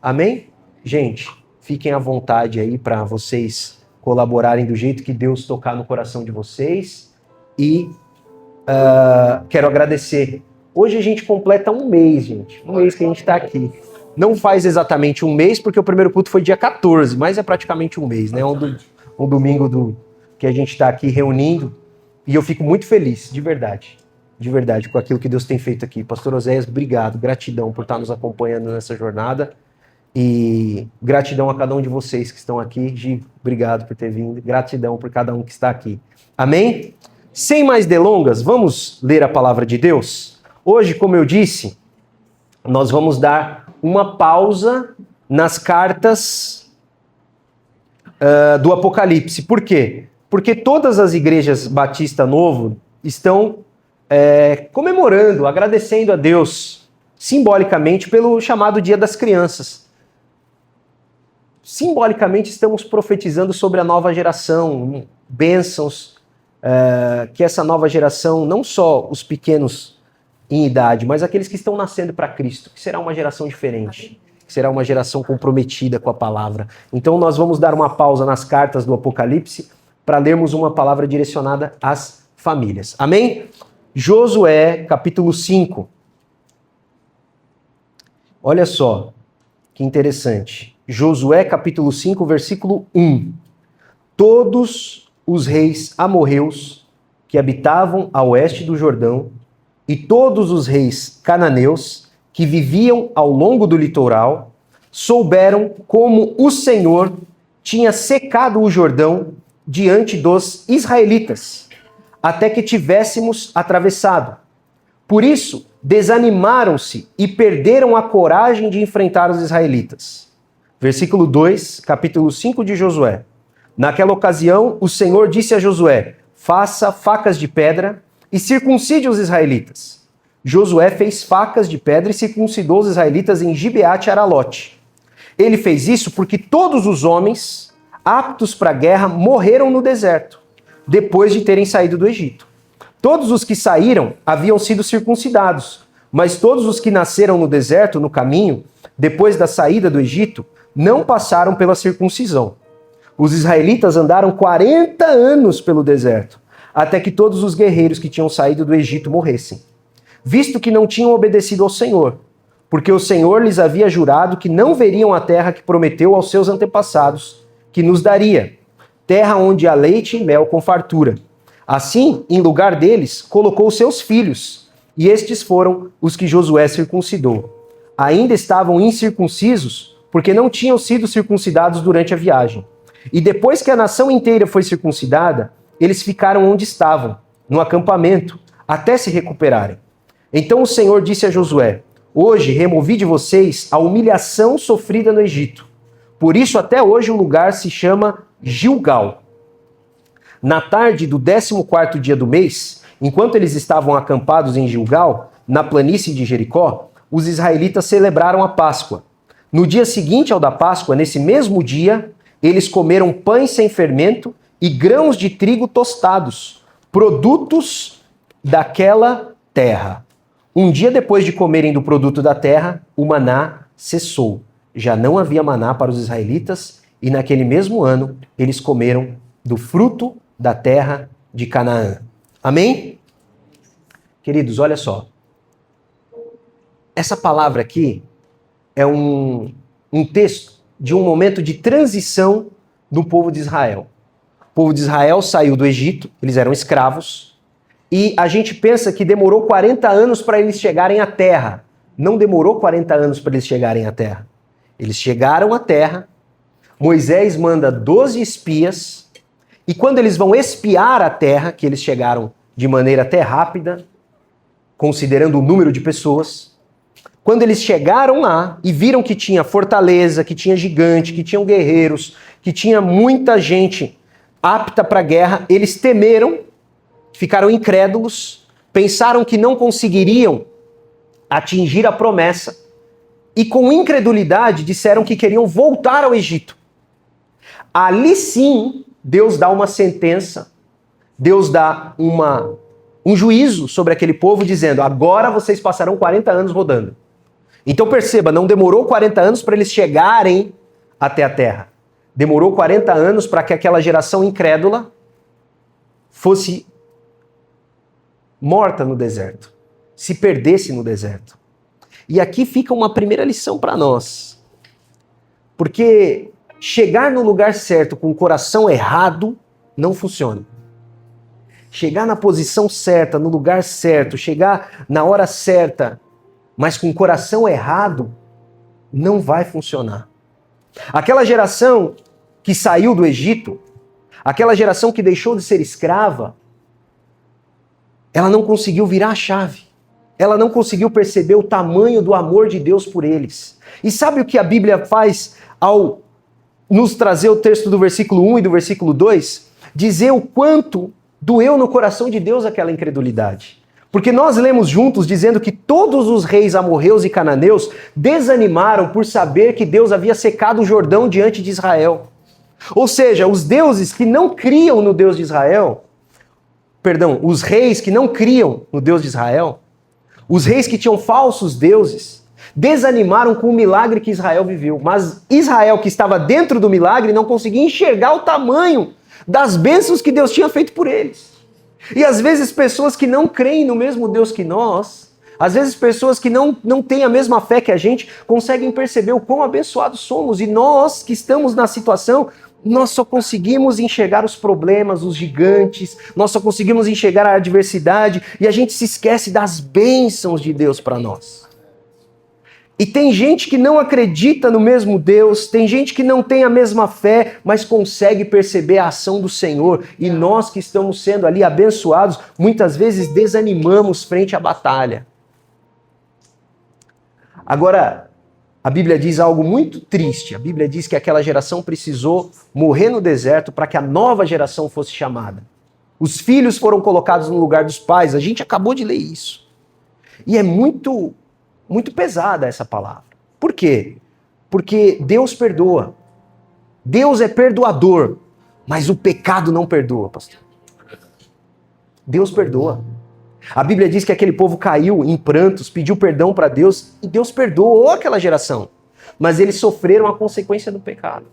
Amém? Gente, fiquem à vontade aí para vocês colaborarem do jeito que Deus tocar no coração de vocês. E quero agradecer. Hoje a gente completa um mês, gente. Um mês que a gente está aqui. Não faz exatamente um mês, porque o primeiro culto foi dia 14, mas é praticamente um mês, né? Um domingo que a gente está aqui reunindo. E eu fico muito feliz, de verdade, com aquilo que Deus tem feito aqui. Pastor Oséias, obrigado, gratidão por estar nos acompanhando nessa jornada. E gratidão a cada um de vocês que estão aqui. Gi, obrigado por ter vindo. Gratidão por cada um que está aqui. Amém? Sem mais delongas, vamos ler a palavra de Deus? Hoje, como eu disse, nós vamos dar uma pausa nas cartas do Apocalipse. Por quê? Porque todas as igrejas Batista Novo estão comemorando, agradecendo a Deus, simbolicamente, pelo chamado Dia das Crianças. Simbolicamente, estamos profetizando sobre a nova geração, bênçãos, que essa nova geração, não só os pequenos em idade, mas aqueles que estão nascendo para Cristo, que será uma geração diferente, que será uma geração comprometida com a palavra. Então nós vamos dar uma pausa nas cartas do Apocalipse para lermos uma palavra direcionada às famílias. Amém? Josué, capítulo 5. Olha só, que interessante. Josué, capítulo 5, versículo 1. Todos os reis amorreus que habitavam a oeste do Jordão e todos os reis cananeus que viviam ao longo do litoral souberam como o Senhor tinha secado o Jordão diante dos israelitas, até que tivéssemos atravessado. Por isso, desanimaram-se e perderam a coragem de enfrentar os israelitas. Versículo 2, capítulo 5 de Josué. Naquela ocasião, o Senhor disse a Josué: faça facas de pedra e circuncide os israelitas. Josué fez facas de pedra e circuncidou os israelitas em Gibeate Aralote. Ele fez isso porque todos os homens aptos para a guerra morreram no deserto, depois de terem saído do Egito. Todos os que saíram haviam sido circuncidados, mas todos os que nasceram no deserto, no caminho, depois da saída do Egito, não passaram pela circuncisão. Os israelitas andaram 40 anos pelo deserto, até que todos os guerreiros que tinham saído do Egito morressem, visto que não tinham obedecido ao Senhor, porque o Senhor lhes havia jurado que não veriam a terra que prometeu aos seus antepassados, que nos daria, terra onde há leite e mel com fartura. Assim, em lugar deles, colocou seus filhos, e estes foram os que Josué circuncidou. Ainda estavam incircuncisos, porque não tinham sido circuncidados durante a viagem. E depois que a nação inteira foi circuncidada, eles ficaram onde estavam, no acampamento, até se recuperarem. Então o Senhor disse a Josué: hoje removi de vocês a humilhação sofrida no Egito. Por isso até hoje o lugar se chama Gilgal. Na tarde do 14º dia do mês, enquanto eles estavam acampados em Gilgal, na planície de Jericó, os israelitas celebraram a Páscoa. No dia seguinte ao da Páscoa, nesse mesmo dia, eles comeram pães sem fermento e grãos de trigo tostados, produtos daquela terra. Um dia depois de comerem do produto da terra, o maná cessou. Já não havia maná para os israelitas, e naquele mesmo ano eles comeram do fruto da terra de Canaã. Amém? Queridos, olha só. Essa palavra aqui é um texto de um momento de transição do povo de Israel. O povo de Israel saiu do Egito, eles eram escravos, e a gente pensa que demorou 40 anos para eles chegarem à terra. Não demorou 40 anos para eles chegarem à terra. Eles chegaram à terra, Moisés manda 12 espias, e quando eles vão espiar a terra, que eles chegaram de maneira até rápida, considerando o número de pessoas, quando eles chegaram lá e viram que tinha fortaleza, que tinha gigante, que tinham guerreiros, que tinha muita gente apta para a guerra, eles temeram, ficaram incrédulos, pensaram que não conseguiriam atingir a promessa, e com incredulidade disseram que queriam voltar ao Egito. Ali sim, Deus dá uma sentença, Deus dá um juízo sobre aquele povo, dizendo: agora vocês passarão 40 anos rodando. Então perceba, não demorou 40 anos para eles chegarem até a terra. Demorou 40 anos para que aquela geração incrédula fosse morta no deserto, se perdesse no deserto. E aqui fica uma primeira lição para nós. Porque chegar no lugar certo com o coração errado não funciona. Chegar na posição certa, no lugar certo, chegar na hora certa, mas com o coração errado, não vai funcionar. Aquela geração que saiu do Egito, aquela geração que deixou de ser escrava, ela não conseguiu virar a chave. Ela não conseguiu perceber o tamanho do amor de Deus por eles. E sabe o que a Bíblia faz ao nos trazer o texto do versículo 1 e do versículo 2? Dizer o quanto doeu no coração de Deus aquela incredulidade. Porque nós lemos juntos dizendo que todos os reis amorreus e cananeus desanimaram por saber que Deus havia secado o Jordão diante de Israel. Ou seja, os deuses que não criam no Deus de Israel, os reis que não criam no Deus de Israel, os reis que tinham falsos deuses, desanimaram com o milagre que Israel viveu. Mas Israel, que estava dentro do milagre, não conseguia enxergar o tamanho das bênçãos que Deus tinha feito por eles. E às vezes pessoas que não creem no mesmo Deus que nós, às vezes pessoas que não têm a mesma fé que a gente, conseguem perceber o quão abençoados somos. E nós que estamos na situação, nós só conseguimos enxergar os problemas, os gigantes, nós só conseguimos enxergar a adversidade e a gente se esquece das bênçãos de Deus para nós. E tem gente que não acredita no mesmo Deus, tem gente que não tem a mesma fé, mas consegue perceber a ação do Senhor. E nós que estamos sendo ali abençoados, muitas vezes desanimamos frente à batalha. Agora, a Bíblia diz algo muito triste. A Bíblia diz que aquela geração precisou morrer no deserto para que a nova geração fosse chamada. Os filhos foram colocados no lugar dos pais. A gente acabou de ler isso. E é muito pesada essa palavra. Por quê? Porque Deus perdoa. Deus é perdoador. Mas o pecado não perdoa, pastor. Deus perdoa. A Bíblia diz que aquele povo caiu em prantos, pediu perdão para Deus e Deus perdoou aquela geração. Mas eles sofreram a consequência do pecado.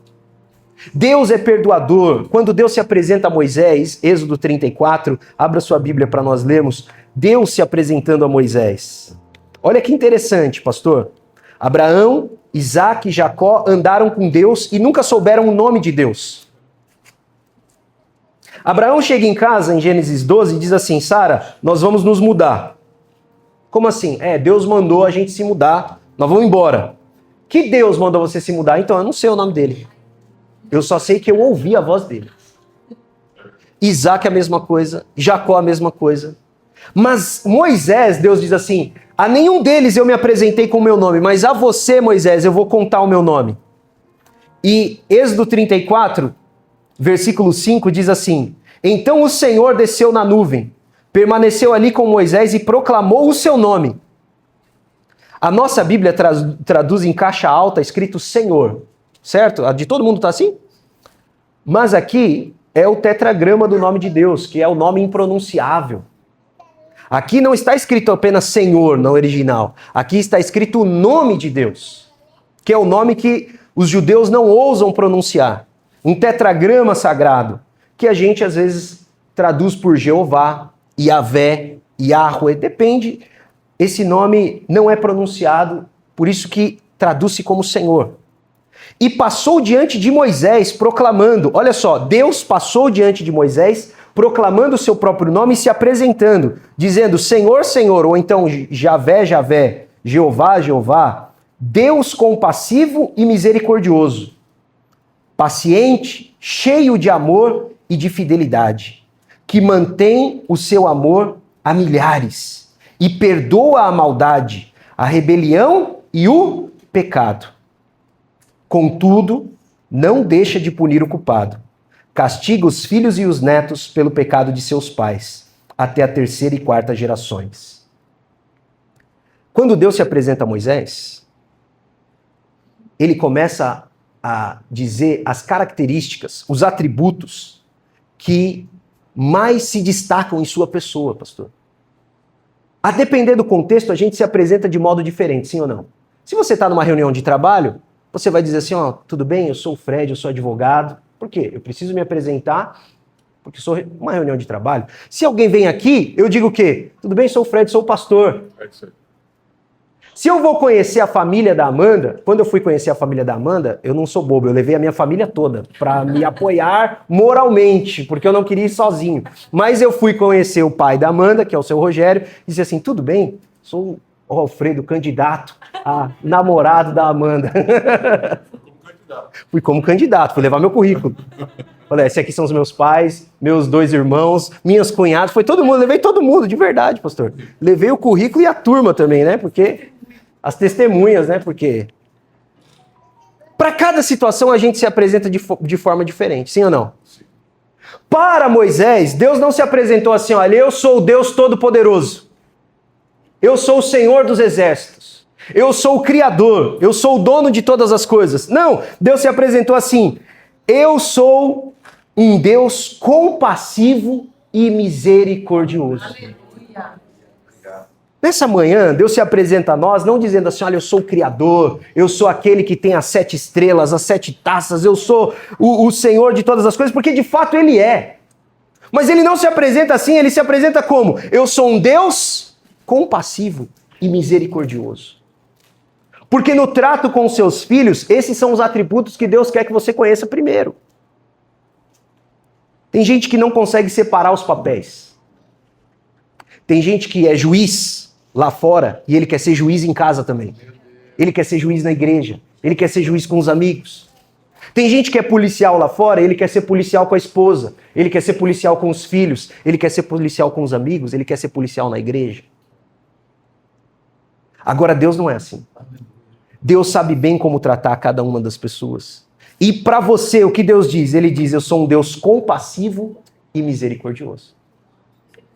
Deus é perdoador. Quando Deus se apresenta a Moisés, Êxodo 34, abra sua Bíblia para nós lermos, Deus se apresentando a Moisés. Olha que interessante, pastor. Abraão, Isaac e Jacó andaram com Deus e nunca souberam o nome de Deus. Abraão chega em casa, em Gênesis 12, e diz assim, Sara, nós vamos nos mudar. Como assim? Deus mandou a gente se mudar, nós vamos embora. Que Deus mandou você se mudar? Então, eu não sei o nome dele. Eu só sei que eu ouvi a voz dele. Isaac a mesma coisa, Jacó a mesma coisa. Mas Moisés, Deus diz assim, a nenhum deles eu me apresentei com o meu nome, mas a você, Moisés, eu vou contar o meu nome. E Êxodo 34, versículo 5 diz assim, então o Senhor desceu na nuvem, permaneceu ali com Moisés e proclamou o seu nome. A nossa Bíblia traduz em caixa alta, escrito Senhor, certo? A de todo mundo está assim? Mas aqui é o tetragrama do nome de Deus, que é o nome impronunciável. Aqui não está escrito apenas Senhor no original. Aqui está escrito o nome de Deus, que é o nome que os judeus não ousam pronunciar. Um tetragrama sagrado, que a gente às vezes traduz por Jeová, Yahvé, Yahweh, depende. Esse nome não é pronunciado, por isso que traduz-se como Senhor. E passou diante de Moisés proclamando, olha só, Deus passou diante de Moisés proclamando o seu próprio nome e se apresentando, dizendo Senhor, Senhor, ou então Javé, Javé, Jeová, Jeová, Deus compassivo e misericordioso, paciente, cheio de amor e de fidelidade, que mantém o seu amor a milhares e perdoa a maldade, a rebelião e o pecado. Contudo, não deixa de punir o culpado. Castiga os filhos e os netos pelo pecado de seus pais, até a terceira e quarta gerações. Quando Deus se apresenta a Moisés, ele começa a dizer as características, os atributos que mais se destacam em sua pessoa, pastor. A depender do contexto, a gente se apresenta de modo diferente, sim ou não? Se você está numa reunião de trabalho, você vai dizer assim, ó, tudo bem, eu sou o Fred, eu sou advogado. Por quê? Eu preciso me apresentar, porque sou uma reunião de trabalho. Se alguém vem aqui, eu digo o quê? Tudo bem, sou o Fred, sou o pastor. É isso aí. Se eu vou conhecer a família da Amanda, quando eu fui conhecer a família da Amanda, eu não sou bobo, eu levei a minha família toda para me apoiar moralmente, porque eu não queria ir sozinho. Mas eu fui conhecer o pai da Amanda, que é o seu Rogério, e disse assim, tudo bem, sou o Alfredo, candidato a namorado da Amanda. Fui como candidato, fui levar meu currículo. Falei, esses aqui são os meus pais, meus 2 irmãos, minhas cunhadas, foi todo mundo, levei todo mundo, de verdade, pastor. Levei o currículo e a turma também, né? Porque as testemunhas, né? Porque para cada situação a gente se apresenta de forma diferente, sim ou não? Sim. Para Moisés, Deus não se apresentou assim, olha, eu sou o Deus Todo-Poderoso. Eu sou o Senhor dos Exércitos. Eu sou o Criador. Eu sou o dono de todas as coisas. Não, Deus se apresentou assim, eu sou um Deus compassivo e misericordioso. Aleluia. Nessa manhã, Deus se apresenta a nós não dizendo assim, olha, eu sou o Criador, eu sou aquele que tem as 7 estrelas, as 7 taças, eu sou o Senhor de todas as coisas, porque de fato Ele é. Mas Ele não se apresenta assim, Ele se apresenta como? Eu sou um Deus compassivo e misericordioso. Porque no trato com os seus filhos, esses são os atributos que Deus quer que você conheça primeiro. Tem gente que não consegue separar os papéis. Tem gente que é juiz lá fora e ele quer ser juiz em casa também. Ele quer ser juiz na igreja. Ele quer ser juiz com os amigos. Tem gente que é policial lá fora, ele quer ser policial com a esposa. Ele quer ser policial com os filhos. Ele quer ser policial com os amigos. Ele quer ser policial na igreja. Agora, Deus não é assim. Deus sabe bem como tratar cada uma das pessoas. E para você, o que Deus diz? Ele diz, eu sou um Deus compassivo e misericordioso.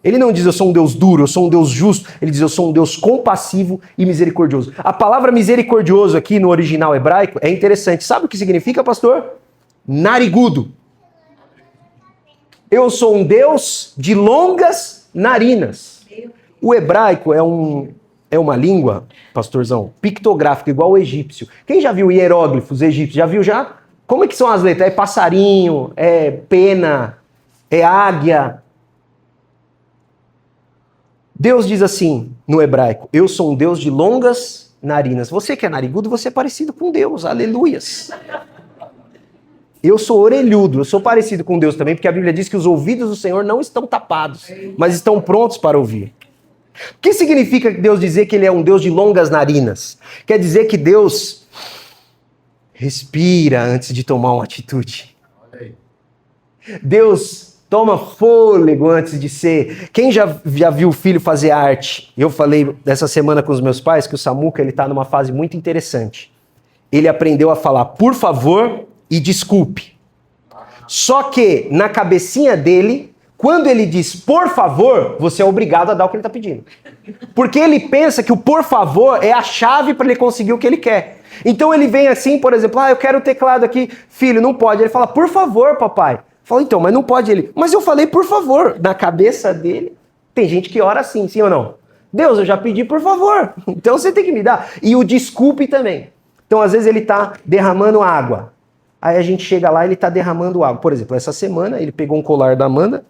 Ele não diz, eu sou um Deus duro, eu sou um Deus justo. Ele diz, eu sou um Deus compassivo e misericordioso. A palavra misericordioso aqui no original hebraico é interessante. Sabe o que significa, pastor? Narigudo. Eu sou um Deus de longas narinas. O hebraico é uma língua, pastorzão, pictográfica, igual o egípcio. Quem já viu hieróglifos egípcios? Já viu já? Como é que são as letras? É passarinho, é pena, é águia. Deus diz assim no hebraico, eu sou um Deus de longas narinas. Você que é narigudo, você é parecido com Deus, aleluias. Eu sou orelhudo, eu sou parecido com Deus também, porque a Bíblia diz que os ouvidos do Senhor não estão tapados, mas estão prontos para ouvir. O que significa Deus dizer que Ele é um Deus de longas narinas? Quer dizer que Deus respira antes de tomar uma atitude. Deus toma fôlego antes de ser. Quem já viu o filho fazer arte? Eu falei essa semana com os meus pais que o Samuca está numa fase muito interessante. Ele aprendeu a falar por favor e desculpe. Só que na cabecinha dele, quando ele diz por favor, você é obrigado a dar o que ele está pedindo. Porque ele pensa que o por favor é a chave para ele conseguir o que ele quer. Então ele vem assim, por exemplo, eu quero o teclado aqui. Filho, não pode. Ele fala, por favor, papai. Fala, então, mas não pode ele. Mas eu falei, por favor. Na cabeça dele, tem gente que ora assim, sim ou não? Deus, eu já pedi, por favor. Então você tem que me dar. E o desculpe também. Então, às vezes, ele está derramando água. Aí a gente chega lá e ele está derramando água. Por exemplo, essa semana, ele pegou um colar da Amanda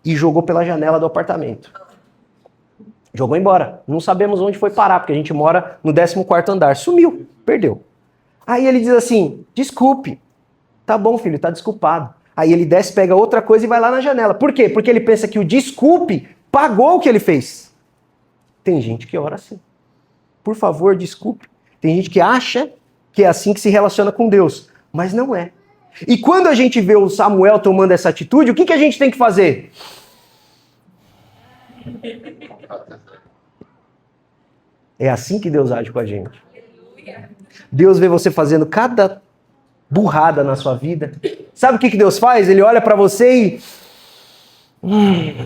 e jogou pela janela do apartamento. Jogou embora. Não sabemos onde foi parar, porque a gente mora no 14º andar. Sumiu, perdeu. Aí ele diz assim, desculpe. Tá bom, filho, tá desculpado. Aí ele desce, pega outra coisa e vai lá na janela. Por quê? Porque ele pensa que o desculpe pagou o que ele fez. Tem gente que ora assim. Por favor, desculpe. Tem gente que acha que é assim que se relaciona com Deus. Mas não é. E quando a gente vê o Samuel tomando essa atitude, o que a gente tem que fazer? É assim que Deus age com a gente. Deus vê você fazendo cada burrada na sua vida. Sabe o que Deus faz? Ele olha para você e...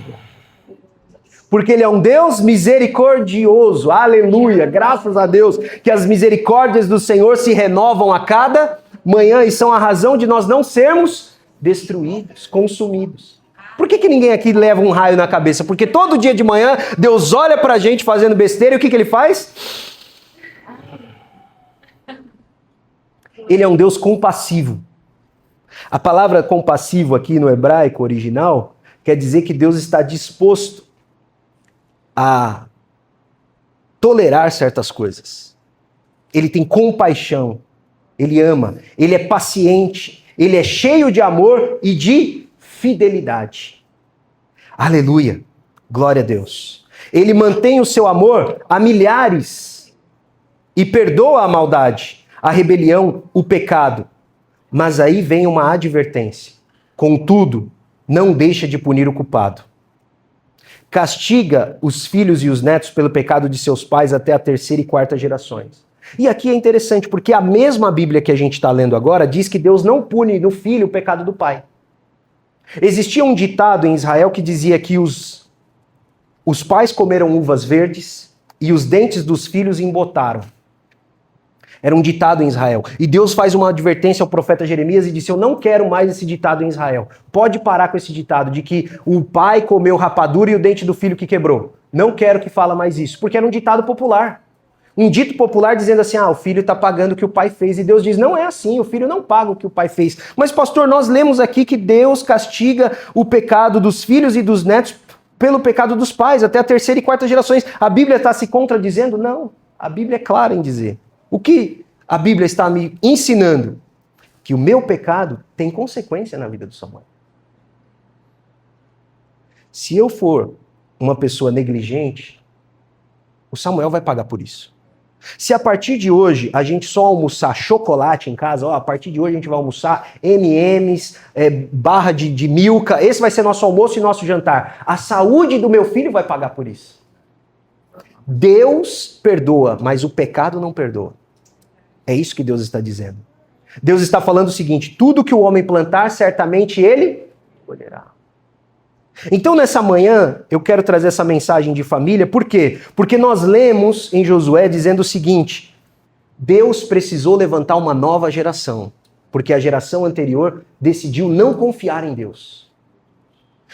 Porque Ele é um Deus misericordioso. Aleluia! Graças a Deus que as misericórdias do Senhor se renovam a cada manhã e são a razão de nós não sermos destruídos, consumidos. Por que ninguém aqui leva um raio na cabeça? Porque todo dia de manhã Deus olha pra gente fazendo besteira e o que Ele faz? Ele é um Deus compassivo. A palavra compassivo aqui no hebraico original quer dizer que Deus está disposto a tolerar certas coisas. Ele tem compaixão, ele ama, ele é paciente, ele é cheio de amor e de fidelidade. Aleluia, glória a Deus. Ele mantém o seu amor a milhares e perdoa a maldade, a rebelião, o pecado. Mas aí vem uma advertência. Contudo, não deixa de punir o culpado. Castiga os filhos e os netos pelo pecado de seus pais até a terceira e quarta gerações. E aqui é interessante, porque a mesma Bíblia que a gente está lendo agora diz que Deus não pune no filho o pecado do pai. Existia um ditado em Israel que dizia que os pais comeram uvas verdes e os dentes dos filhos embotaram. Era um ditado em Israel. E Deus faz uma advertência ao profeta Jeremias e disse: eu não quero mais esse ditado em Israel. Pode parar com esse ditado de que o pai comeu rapadura e o dente do filho que quebrou. Não quero que fala mais isso, porque era um ditado popular. Um dito popular dizendo assim: o filho está pagando o que o pai fez. E Deus diz: não é assim, o filho não paga o que o pai fez. Mas pastor, nós lemos aqui que Deus castiga o pecado dos filhos e dos netos pelo pecado dos pais, até a terceira e quarta gerações. A Bíblia está se contradizendo? Não, a Bíblia é clara em dizer. O que a Bíblia está me ensinando? Que o meu pecado tem consequência na vida do Samuel. Se eu for uma pessoa negligente, o Samuel vai pagar por isso. Se a partir de hoje a gente só almoçar chocolate em casa, a partir de hoje a gente vai almoçar M&M's, barra de Milka, esse vai ser nosso almoço e nosso jantar. A saúde do meu filho vai pagar por isso. Deus perdoa, mas o pecado não perdoa. É isso que Deus está dizendo. Deus está falando o seguinte: tudo que o homem plantar, certamente ele colherá. Então, nessa manhã, eu quero trazer essa mensagem de família. Por quê? Porque nós lemos em Josué dizendo o seguinte: Deus precisou levantar uma nova geração, porque a geração anterior decidiu não confiar em Deus.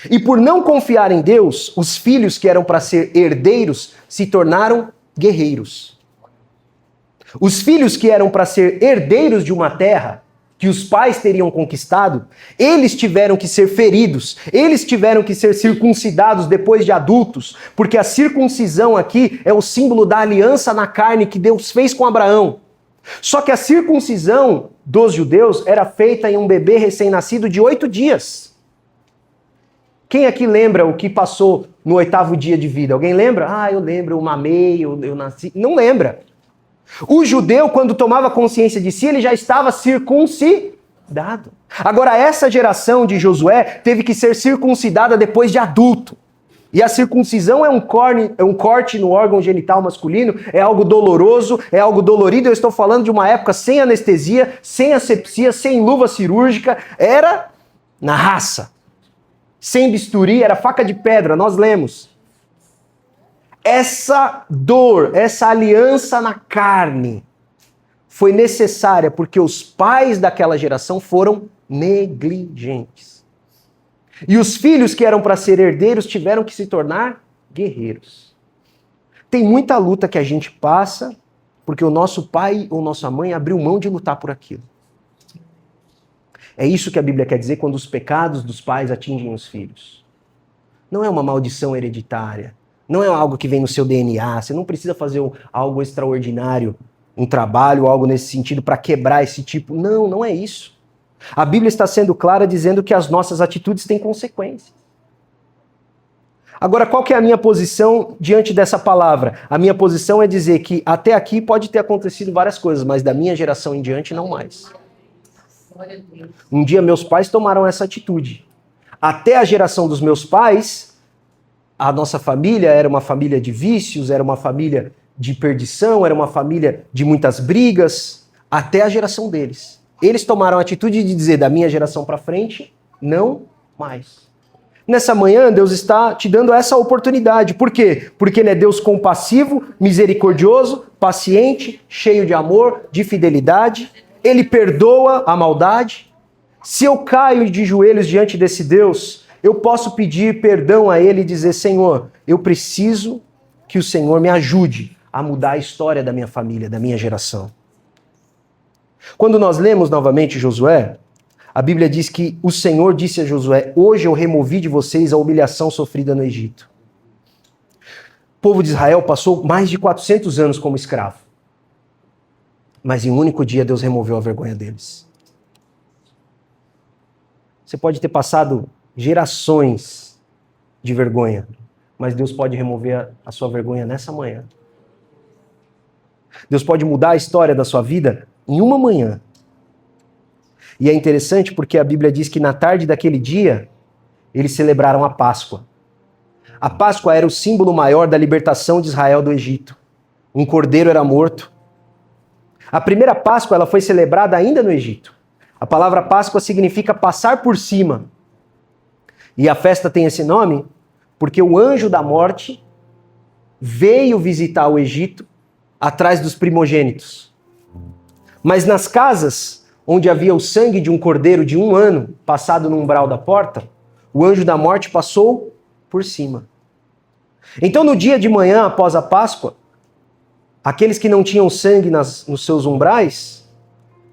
E por não confiar em Deus, os filhos que eram para ser herdeiros se tornaram guerreiros. Os filhos que eram para ser herdeiros de uma terra que os pais teriam conquistado, eles tiveram que ser feridos, eles tiveram que ser circuncidados depois de adultos, porque a circuncisão aqui é o símbolo da aliança na carne que Deus fez com Abraão. Só que a circuncisão dos judeus era feita em um bebê recém-nascido de 8 dias. Quem aqui lembra o que passou no 8º dia de vida? Alguém lembra? Eu lembro, eu mamei, eu nasci. Não lembra. O judeu, quando tomava consciência de si, ele já estava circuncidado. Agora, essa geração de Josué teve que ser circuncidada depois de adulto. E a circuncisão é um corte no órgão genital masculino, é algo doloroso, é algo dolorido. Eu estou falando de uma época sem anestesia, sem asepsia, sem luva cirúrgica. Era na raça. Sem bisturi, era faca de pedra, nós lemos. Essa dor, essa aliança na carne foi necessária porque os pais daquela geração foram negligentes. E os filhos que eram para ser herdeiros tiveram que se tornar guerreiros. Tem muita luta que a gente passa porque o nosso pai ou nossa mãe abriu mão de lutar por aquilo. É isso que a Bíblia quer dizer quando os pecados dos pais atingem os filhos. Não é uma maldição hereditária. Não é algo que vem no seu DNA. Você não precisa fazer algo extraordinário, um trabalho, algo nesse sentido para quebrar esse tipo. Não, não é isso. A Bíblia está sendo clara dizendo que as nossas atitudes têm consequências. Agora, qual que é a minha posição diante dessa palavra? A minha posição é dizer que até aqui pode ter acontecido várias coisas, mas da minha geração em diante não mais. Um dia meus pais tomaram essa atitude. Até a geração dos meus pais, a nossa família era uma família de vícios, era uma família de perdição, era uma família de muitas brigas, até a geração deles. Eles tomaram a atitude de dizer, da minha geração para frente, não mais. Nessa manhã, Deus está te dando essa oportunidade. Por quê? Porque Ele é Deus compassivo, misericordioso, paciente, cheio de amor, de fidelidade. Ele perdoa a maldade. Se eu caio de joelhos diante desse Deus, eu posso pedir perdão a Ele e dizer, Senhor, eu preciso que o Senhor me ajude a mudar a história da minha família, da minha geração. Quando nós lemos novamente Josué, a Bíblia diz que o Senhor disse a Josué: hoje eu removi de vocês a humilhação sofrida no Egito. O povo de Israel passou mais de 400 anos como escravo. Mas em um único dia Deus removeu a vergonha deles. Você pode ter passado gerações de vergonha, mas Deus pode remover a sua vergonha nessa manhã. Deus pode mudar a história da sua vida em uma manhã. E é interessante porque a Bíblia diz que na tarde daquele dia, eles celebraram a Páscoa. A Páscoa era o símbolo maior da libertação de Israel do Egito. Um cordeiro era morto. A primeira Páscoa ela foi celebrada ainda no Egito. A palavra Páscoa significa passar por cima. E a festa tem esse nome porque o anjo da morte veio visitar o Egito atrás dos primogênitos. Mas nas casas onde havia o sangue de um cordeiro de 1 ano passado no umbral da porta, o anjo da morte passou por cima. Então no dia de manhã após a Páscoa, aqueles que não tinham sangue nos seus umbrais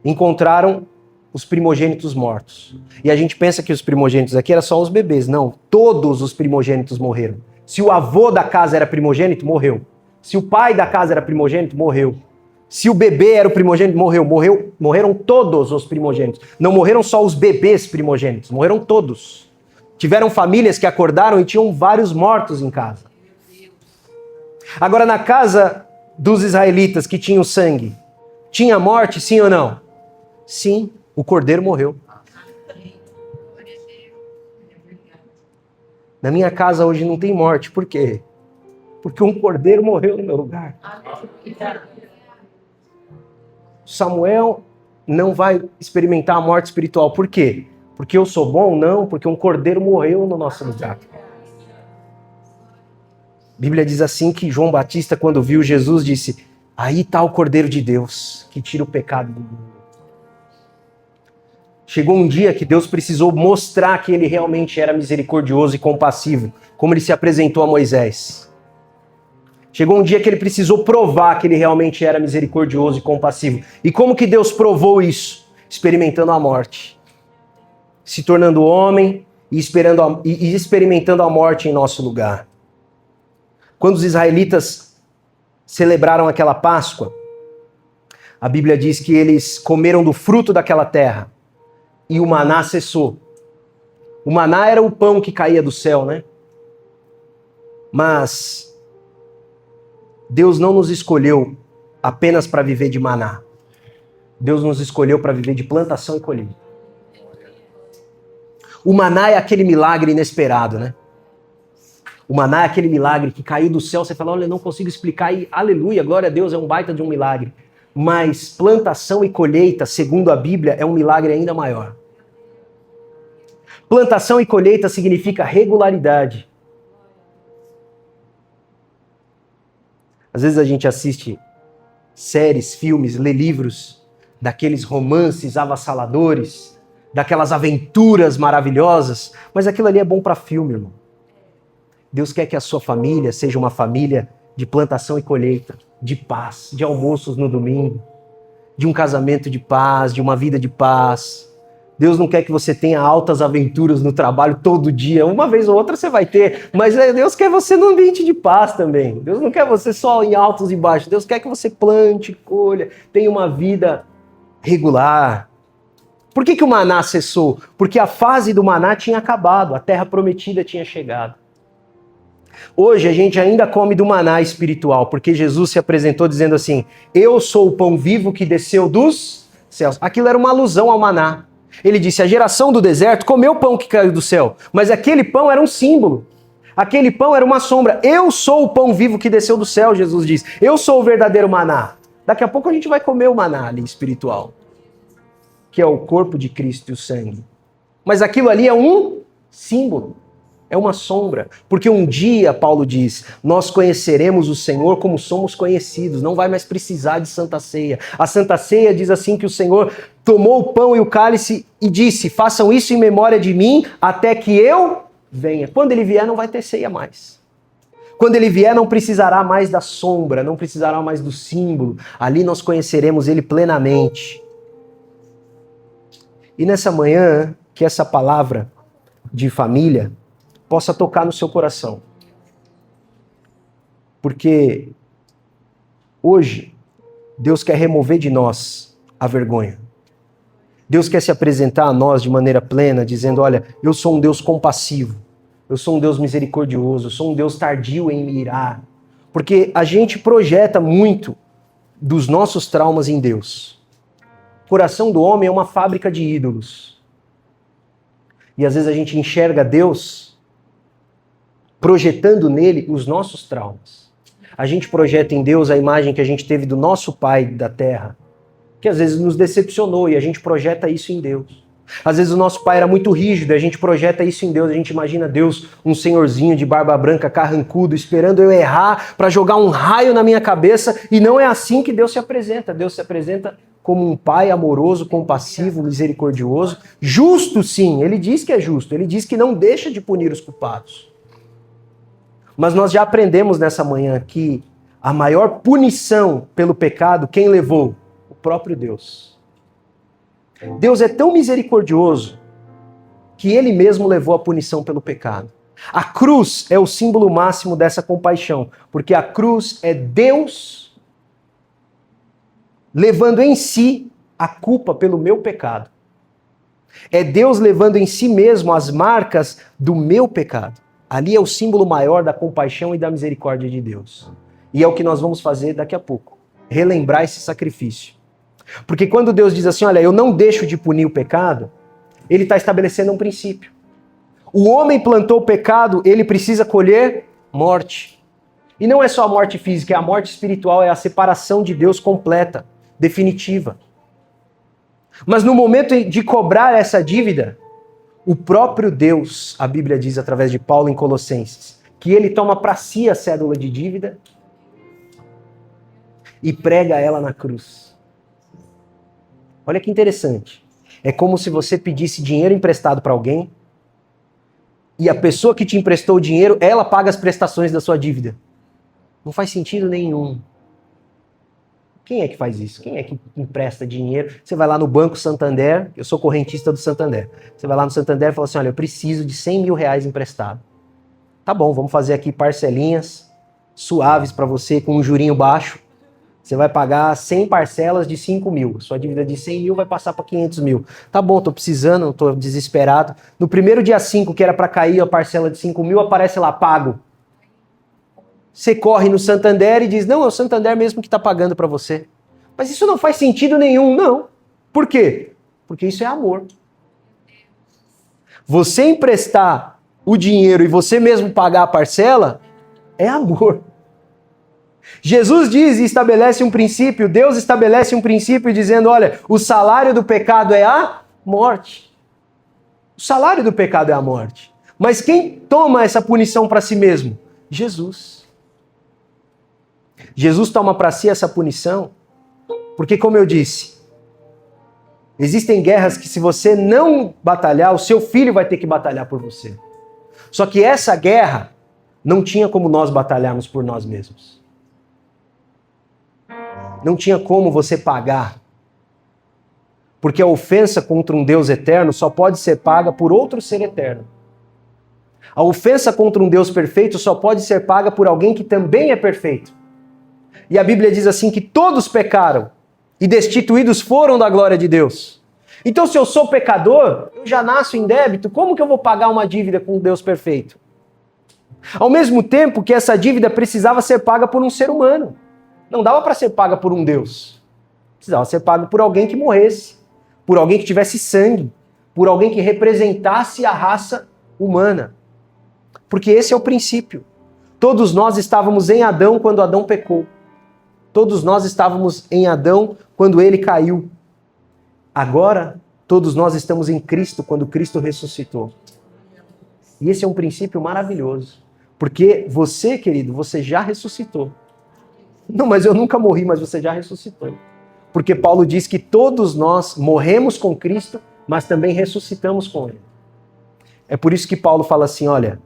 encontraram os primogênitos mortos. E a gente pensa que os primogênitos aqui eram só os bebês. Não, todos os primogênitos morreram. Se o avô da casa era primogênito, morreu. Se o pai da casa era primogênito, morreu. Se o bebê era o primogênito, morreram todos os primogênitos. Não morreram só os bebês primogênitos, morreram todos. Tiveram famílias que acordaram e tinham vários mortos em casa. Agora, na casa dos israelitas que tinham sangue, tinha morte, sim ou não? Sim, o cordeiro morreu. Na minha casa hoje não tem morte, por quê? Porque um cordeiro morreu no meu lugar. Samuel não vai experimentar a morte espiritual. Por quê? Porque eu sou bom? Não, porque um cordeiro morreu no nosso lugar. A Bíblia diz assim que João Batista, quando viu Jesus, disse: aí está o Cordeiro de Deus, que tira o pecado do mundo. Chegou um dia que Deus precisou mostrar que ele realmente era misericordioso e compassivo, como ele se apresentou a Moisés. Chegou um dia que ele precisou provar que ele realmente era misericordioso e compassivo. E como que Deus provou isso? Experimentando a morte. Se tornando homem e experimentando a morte em nosso lugar. Quando os israelitas celebraram aquela Páscoa, a Bíblia diz que eles comeram do fruto daquela terra e o maná cessou. O maná era o pão que caía do céu, né? Mas Deus não nos escolheu apenas para viver de maná. Deus nos escolheu para viver de plantação e colheita. O maná é aquele milagre inesperado, né? O maná é aquele milagre que caiu do céu, você fala: olha, eu não consigo explicar, e aleluia, glória a Deus, é um baita de um milagre. Mas plantação e colheita, segundo a Bíblia, é um milagre ainda maior. Plantação e colheita significa regularidade. Às vezes a gente assiste séries, filmes, lê livros daqueles romances avassaladores, daquelas aventuras maravilhosas, mas aquilo ali é bom para filme, irmão. Deus quer que a sua família seja uma família de plantação e colheita, de paz, de almoços no domingo, de um casamento de paz, de uma vida de paz. Deus não quer que você tenha altas aventuras no trabalho todo dia. Uma vez ou outra você vai ter, mas Deus quer você num ambiente de paz também. Deus não quer você só em altos e baixos. Deus quer que você plante, colha, tenha uma vida regular. Por que o maná cessou? Porque a fase do maná tinha acabado, a terra prometida tinha chegado. Hoje a gente ainda come do maná espiritual, porque Jesus se apresentou dizendo assim: eu sou o pão vivo que desceu dos céus. Aquilo era uma alusão ao maná. Ele disse: a geração do deserto comeu o pão que caiu do céu, mas aquele pão era um símbolo. Aquele pão era uma sombra. Eu sou o pão vivo que desceu do céu, Jesus diz. Eu sou o verdadeiro maná. Daqui a pouco a gente vai comer o maná ali espiritual, que é o corpo de Cristo e o sangue. Mas aquilo ali é um símbolo. É uma sombra, porque um dia, Paulo diz, nós conheceremos o Senhor como somos conhecidos, não vai mais precisar de Santa Ceia. A Santa Ceia diz assim que o Senhor tomou o pão e o cálice e disse: façam isso em memória de mim até que eu venha. Quando ele vier não vai ter ceia mais. Quando ele vier não precisará mais da sombra, não precisará mais do símbolo. Ali nós conheceremos ele plenamente. E nessa manhã, que essa palavra de família possa tocar no seu coração. Porque hoje, Deus quer remover de nós a vergonha. Deus quer se apresentar a nós de maneira plena, dizendo, olha, eu sou um Deus compassivo, eu sou um Deus misericordioso, eu sou um Deus tardio em me irar. Porque a gente projeta muito dos nossos traumas em Deus. O coração do homem é uma fábrica de ídolos. E às vezes a gente enxerga Deus projetando nele os nossos traumas. A gente projeta em Deus a imagem que a gente teve do nosso pai da terra, que às vezes nos decepcionou, e a gente projeta isso em Deus. Às vezes o nosso pai era muito rígido, e a gente projeta isso em Deus, a gente imagina Deus, um senhorzinho de barba branca, carrancudo, esperando eu errar para jogar um raio na minha cabeça, e não é assim que Deus se apresenta. Deus se apresenta como um pai amoroso, compassivo, misericordioso, justo sim, ele diz que é justo, ele diz que não deixa de punir os culpados. Mas nós já aprendemos nessa manhã que a maior punição pelo pecado, quem levou? O próprio Deus. Deus é tão misericordioso que ele mesmo levou a punição pelo pecado. A cruz é o símbolo máximo dessa compaixão, porque a cruz é Deus levando em si a culpa pelo meu pecado. É Deus levando em si mesmo as marcas do meu pecado. Ali é o símbolo maior da compaixão e da misericórdia de Deus. E é o que nós vamos fazer daqui a pouco. Relembrar esse sacrifício. Porque quando Deus diz assim, olha, eu não deixo de punir o pecado, ele está estabelecendo um princípio. O homem plantou o pecado, ele precisa colher morte. E não é só a morte física, é a morte espiritual, é a separação de Deus completa, definitiva. Mas no momento de cobrar essa dívida, o próprio Deus, a Bíblia diz através de Paulo em Colossenses, que ele toma para si a cédula de dívida e prega ela na cruz. Olha que interessante. É como se você pedisse dinheiro emprestado para alguém e a pessoa que te emprestou o dinheiro, ela paga as prestações da sua dívida. Não faz sentido nenhum. Quem é que faz isso? Quem é que empresta dinheiro? Você vai lá no Banco Santander, eu sou correntista do Santander. Você vai lá no Santander e fala assim, olha, eu preciso de 100 mil reais emprestado. Tá bom, vamos fazer aqui parcelinhas suaves para você com um jurinho baixo. Você vai pagar 100 parcelas de 5 mil. Sua dívida de 100 mil vai passar para 500 mil. Tá bom, tô precisando, tô desesperado. No primeiro dia 5, que era para cair a parcela de 5 mil, aparece lá, pago. Você corre no Santander e diz, não, é o Santander mesmo que está pagando para você. Mas isso não faz sentido nenhum, não. Por quê? Porque isso é amor. Você emprestar o dinheiro e você mesmo pagar a parcela é amor. Jesus diz e estabelece um princípio, Deus estabelece um princípio dizendo, olha, o salário do pecado é a morte. O salário do pecado é a morte. Mas quem toma essa punição para si mesmo? Jesus. Jesus toma para si essa punição, porque, como eu disse, existem guerras que se você não batalhar, o seu filho vai ter que batalhar por você. Só que essa guerra não tinha como nós batalharmos por nós mesmos. Não tinha como você pagar. Porque a ofensa contra um Deus eterno só pode ser paga por outro ser eterno. A ofensa contra um Deus perfeito só pode ser paga por alguém que também é perfeito. E a Bíblia diz assim que todos pecaram e destituídos foram da glória de Deus. Então, se eu sou pecador, eu já nasço em débito, como que eu vou pagar uma dívida com um Deus perfeito? Ao mesmo tempo que essa dívida precisava ser paga por um ser humano. Não dava para ser paga por um Deus. Precisava ser paga por alguém que morresse, por alguém que tivesse sangue, por alguém que representasse a raça humana. Porque esse é o princípio. Todos nós estávamos em Adão quando Adão pecou. Todos nós estávamos em Adão quando ele caiu. Agora, todos nós estamos em Cristo quando Cristo ressuscitou. E esse é um princípio maravilhoso. Porque você, querido, você já ressuscitou. Não, mas eu nunca morri, mas você já ressuscitou. Porque Paulo diz que todos nós morremos com Cristo, mas também ressuscitamos com Ele. É por isso que Paulo fala assim, olha,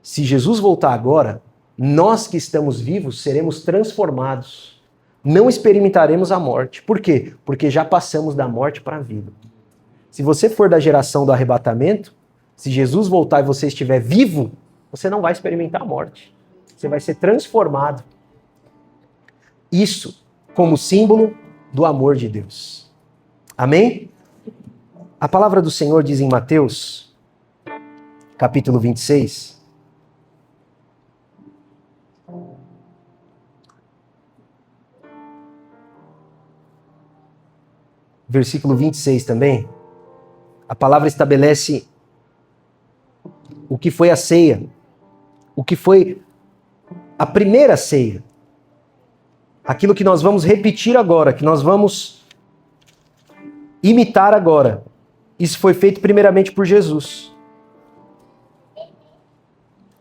se Jesus voltar agora, nós que estamos vivos seremos transformados. Não experimentaremos a morte. Por quê? Porque já passamos da morte para a vida. Se você for da geração do arrebatamento, se Jesus voltar e você estiver vivo, você não vai experimentar a morte. Você vai ser transformado. Isso como símbolo do amor de Deus. Amém? A palavra do Senhor diz em Mateus, capítulo 26, versículo 26 também. A palavra estabelece o que foi a ceia, o que foi a primeira ceia. Aquilo que nós vamos repetir agora, que nós vamos imitar agora. Isso foi feito primeiramente por Jesus.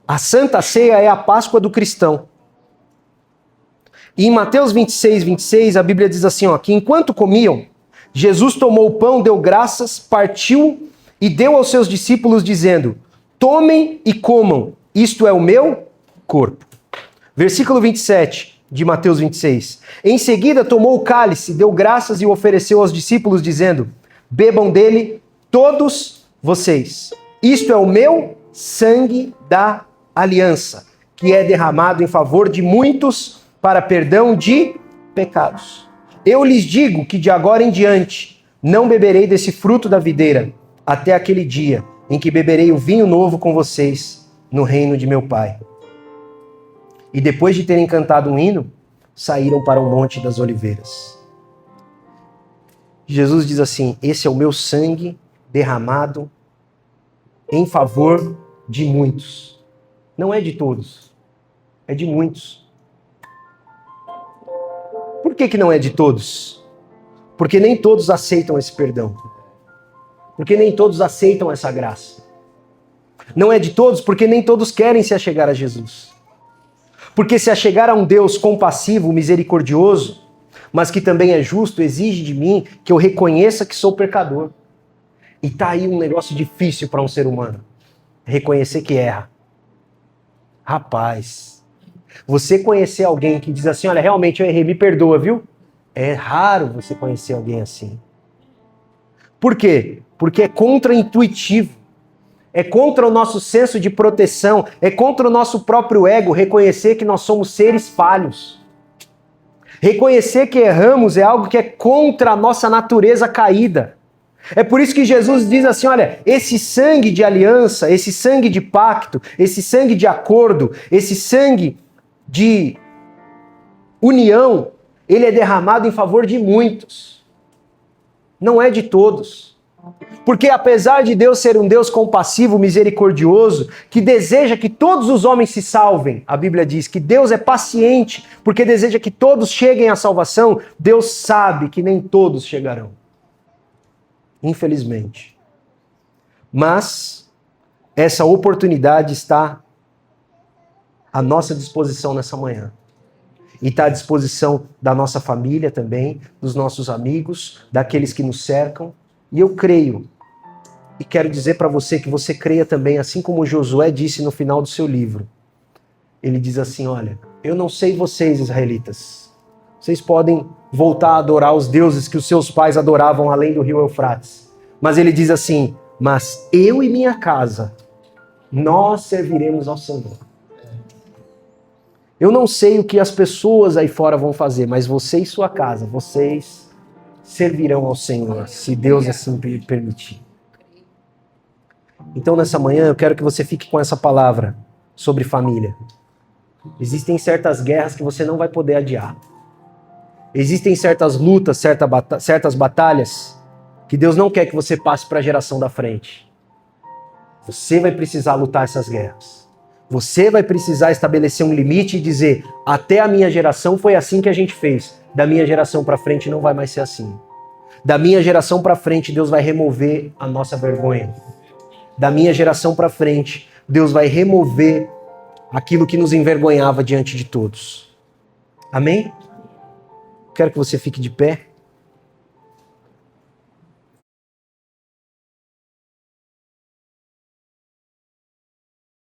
A Santa Ceia é a Páscoa do cristão. E em Mateus 26, 26, a Bíblia diz assim, ó, que enquanto comiam, Jesus tomou o pão, deu graças, partiu e deu aos seus discípulos, dizendo: tomem e comam, isto é o meu corpo. Versículo 27 de Mateus 26. Em seguida tomou o cálice, deu graças e o ofereceu aos discípulos, dizendo: bebam dele todos vocês. Isto é o meu sangue da aliança, que é derramado em favor de muitos para perdão de pecados. Eu lhes digo que de agora em diante não beberei desse fruto da videira até aquele dia em que beberei o vinho novo com vocês no reino de meu Pai. E depois de terem cantado um hino, saíram para o Monte das Oliveiras. Jesus diz assim: esse é o meu sangue derramado em favor de muitos. Não é de todos, é de muitos. Por que não é de todos? Porque nem todos aceitam esse perdão. Porque nem todos aceitam essa graça. Não é de todos porque nem todos querem se achegar a Jesus. Porque se achegar a um Deus compassivo, misericordioso, mas que também é justo, exige de mim que eu reconheça que sou pecador. E tá aí um negócio difícil para um ser humano. Reconhecer que erra. Rapaz, você conhecer alguém que diz assim, olha, realmente eu errei, me perdoa, viu? É raro você conhecer alguém assim. Por quê? Porque é contra-intuitivo. É contra o nosso senso de proteção. É contra o nosso próprio ego reconhecer que nós somos seres falhos. Reconhecer que erramos é algo que é contra a nossa natureza caída. É por isso que Jesus diz assim, olha, esse sangue de aliança, esse sangue de pacto, esse sangue de acordo, esse sangue de união, ele é derramado em favor de muitos. Não é de todos. Porque apesar de Deus ser um Deus compassivo, misericordioso, que deseja que todos os homens se salvem, a Bíblia diz que Deus é paciente, porque deseja que todos cheguem à salvação, Deus sabe que nem todos chegarão. Infelizmente. Mas essa oportunidade está à nossa disposição nessa manhã. E está à disposição da nossa família também, dos nossos amigos, daqueles que nos cercam. E eu creio, e quero dizer para você que você creia também, assim como Josué disse no final do seu livro. Ele diz assim, olha, eu não sei vocês, israelitas. Vocês podem voltar a adorar os deuses que os seus pais adoravam além do rio Eufrates. Mas ele diz assim, mas eu e minha casa, nós serviremos ao Senhor. Eu não sei o que as pessoas aí fora vão fazer, mas você e sua casa, vocês servirão ao Senhor, se Deus assim permitir. Então, nessa manhã, eu quero que você fique com essa palavra sobre família. Existem certas guerras que você não vai poder adiar. Existem certas lutas, certas batalhas que Deus não quer que você passe para a geração da frente. Você vai precisar lutar essas guerras. Você vai precisar estabelecer um limite e dizer, até a minha geração foi assim que a gente fez. Da minha geração para frente não vai mais ser assim. Da minha geração para frente, Deus vai remover a nossa vergonha. Da minha geração para frente, Deus vai remover aquilo que nos envergonhava diante de todos. Amém? Quero que você fique de pé.